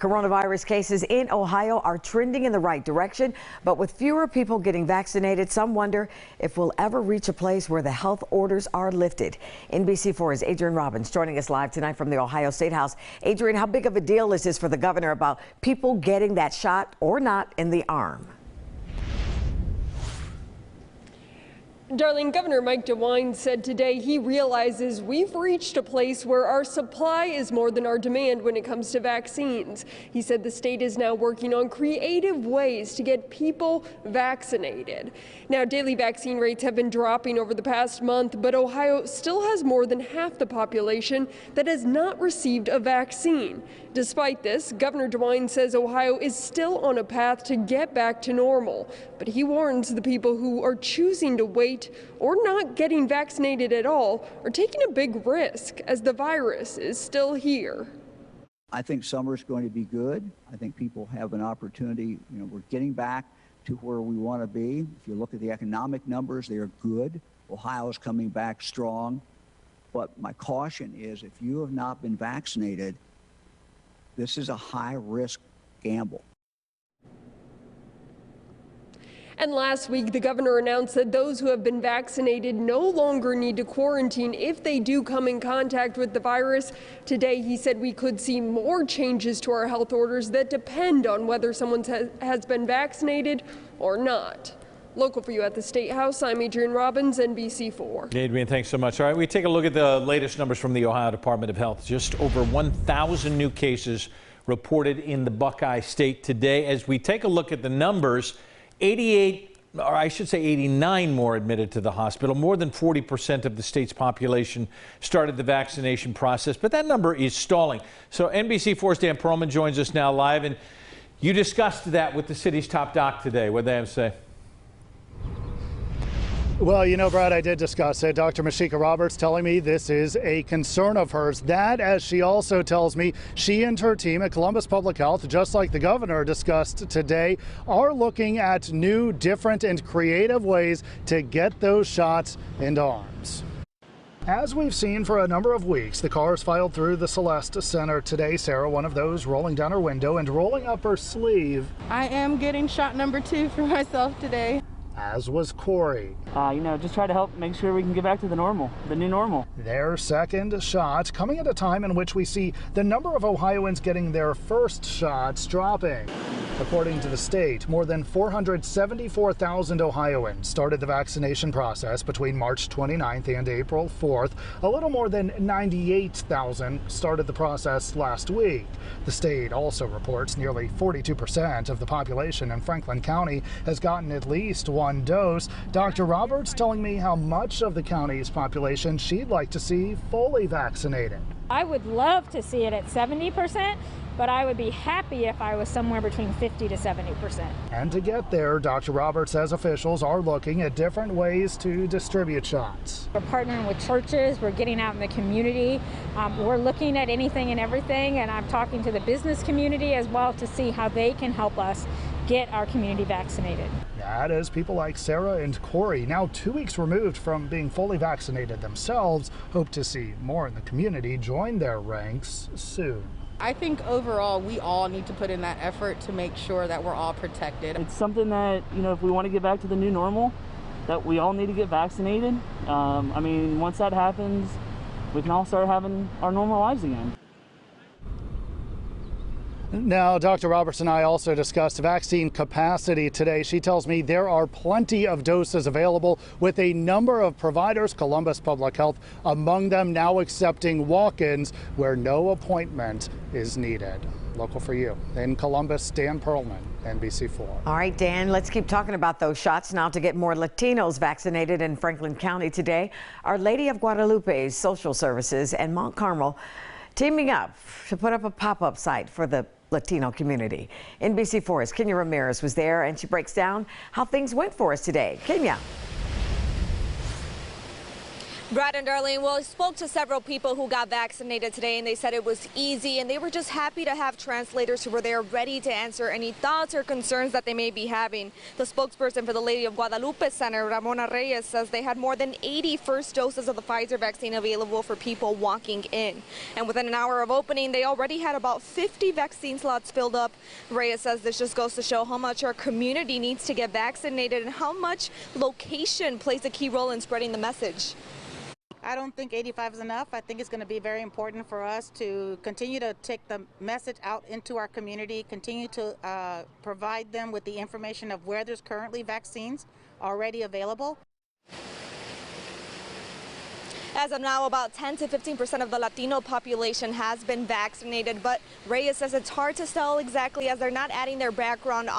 Coronavirus cases in Ohio are trending in the right direction, but with fewer people getting vaccinated, some wonder if we'll ever reach a place where the health orders are lifted. NBC4's Adrian Robbins joining us live tonight from the Ohio State House. Adrian, how big of a deal is this for the governor about people getting that shot or not in the arm? Darlene, Governor Mike DeWine said today he realizes we've reached a place where our supply is more than our demand when it comes to vaccines. He said the state is now working on creative ways to get people vaccinated. Now, daily vaccine rates have been dropping over the past month, but Ohio still has more than half the population that has not received a vaccine. Despite this, Governor DeWine says Ohio is still on a path to get back to normal, but he warns the people who are choosing to wait or not getting vaccinated at all are taking a big risk as the virus is still here. I think summer is going to be good. I think people have an opportunity. We're getting back to where we want to be. If you look at the economic numbers, they are good. Ohio is coming back strong. But my caution is if you have not been vaccinated, this is a high-risk gamble. And last week, the governor announced that those who have been vaccinated no longer need to quarantine if they do come in contact with the virus. Today, he said we could see more changes to our health orders that depend on whether someone has been vaccinated or not. Local for you at the State House, I'm Adrian Robbins, NBC4. Adrian, thanks so much. All right, we take a look at the latest numbers from the Ohio Department of Health. Just over 1,000 new cases reported in the Buckeye State today. As we take a look at the numbers, 88, or I should say 89 more admitted to the hospital. More than 40% of the state's population started the vaccination process, but that number is stalling. So NBC4's Dan Perlman joins us now live, and you discussed that with the city's top doc today. What did they have to say? Well, Brad, I did discuss it. Dr. Mashika Roberts telling me this is a concern of hers. That, as she also tells me, she and her team at Columbus Public Health, just like the governor discussed today, are looking at new, different, and creative ways to get those shots into arms. As we've seen for a number of weeks, the cars filed through the Celeste Center today. Sarah, one of those, rolling down her window and rolling up her sleeve. I am getting shot number 2 for myself today. As was Corey. Just try to help make sure we can get back to the new normal. Their second shot coming at a time in which we see the number of Ohioans getting their first shots dropping. According to the state, more than 474,000 Ohioans started the vaccination process between March 29th and April 4th. A little more than 98,000 started the process last week. The state also reports nearly 42% of the population in Franklin County has gotten at least one dose. Dr. Roberts telling me how much of the county's population she'd like to see fully vaccinated. I would love to see it at 70%, but I would be happy if I was somewhere between 50 to 70%. And to get there, Dr. Roberts says officials are looking at different ways to distribute shots. We're partnering with churches, we're getting out in the community, we're looking at anything and everything, and I'm talking to the business community as well to see how they can help us get our community vaccinated. That is people like Sarah and Corey, now 2 weeks removed from being fully vaccinated themselves, hope to see more in the community join their ranks soon. I think overall we all need to put in that effort to make sure that we're all protected. It's something that, if we want to get back to the new normal, that we all need to get vaccinated. Once that happens, we can all start having our normal lives again. Now, Dr. Roberts and I also discussed vaccine capacity today. She tells me there are plenty of doses available with a number of providers, Columbus Public Health among them, now accepting walk-ins where no appointment is needed. Local for you in Columbus, Dan Perlman, NBC4. All right, Dan, let's keep talking about those shots now to get more Latinos vaccinated in Franklin County today. Our Lady of Guadalupe's Social Services and Mount Carmel teaming up to put up a pop-up site for the Latino community. NBC4's Kenya Ramirez was there, and she breaks down how things went for us today. Kenya. Brad and Darlene, well, I spoke to several people who got vaccinated today, and they said it was easy, and they were just happy to have translators who were there ready to answer any thoughts or concerns that they may be having. The spokesperson for the Lady of Guadalupe Center, Ramona Reyes, says they had more than 80 first doses of the Pfizer vaccine available for people walking in. And within an hour of opening, they already had about 50 vaccine slots filled up. Reyes says this just goes to show how much our community needs to get vaccinated and how much location plays a key role in spreading the message. I don't think 85 is enough. I think it's going to be very important for us to continue to take the message out into our community, continue to provide them with the information of where there's currently vaccines already available. As of now, about 10 to 15% of the Latino population has been vaccinated, but Reyes says it's hard to tell exactly as they're not adding their background on